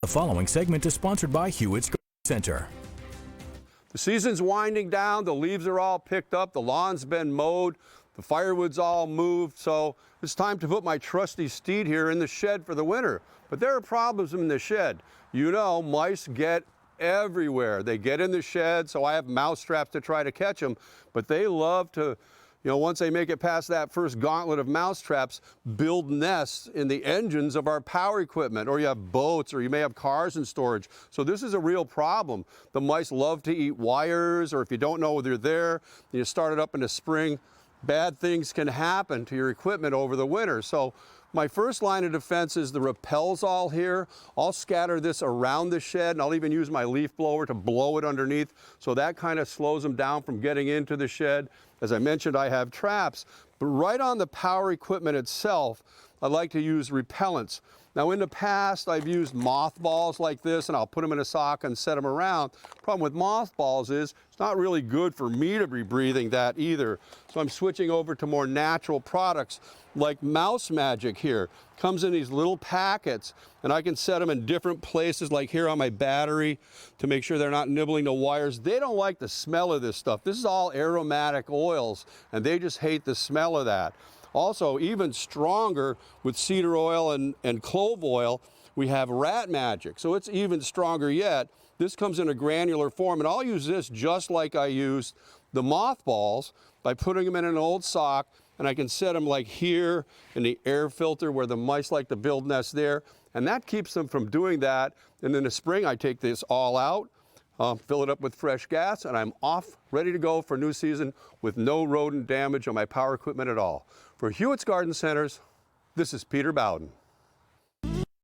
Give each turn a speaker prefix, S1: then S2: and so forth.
S1: The following segment is sponsored by Hewitt's Garden Center.
S2: The season's winding down, the leaves are all picked up, the lawn's been mowed, the firewood's all moved, so it's time to put my trusty steed here in the shed for the winter. But there are problems in the shed. You know, mice get everywhere. They get in the shed, so I have mouse traps to try to catch them, but they love to, once they make it past that first gauntlet of mouse traps, build nests in the engines of our power equipment, or you have boats, or you may have cars in storage. So this is a real problem. The mice love to eat wires, or if you don't know they're there, you start it up in the spring, bad things can happen to your equipment over the winter. So my first line of defense is the repels all here. I'll scatter this around the shed, and I'll even use my leaf blower to blow it underneath, so that kind of slows them down from getting into the shed. As I mentioned, I have traps, but right on the power equipment itself, I like to use repellents. Now, in the past, I've used mothballs like this, and I'll put them in a sock and set them around. Problem with mothballs is it's not really good for me to be breathing that either. So I'm switching over to more natural products like Mouse Magic here. Comes in these little packets, and I can set them in different places, like here on my battery, to make sure they're not nibbling the wires. They don't like the smell of this stuff. This is all aromatic oils, and they just hate the smell of that. Also, even stronger with cedar oil and clove oil, we have Rat Magic. So it's even stronger yet. This comes in a granular form, and I'll use this just like I used the mothballs by putting them in an old sock, and I can set them like here in the air filter where the mice like to build nests there, and that keeps them from doing that. And in the spring, I take this all out, fill it up with fresh gas, and I'm off, ready to go for new season with no rodent damage on my power equipment at all. For Hewitt's Garden Centers, this is Peter Bowden.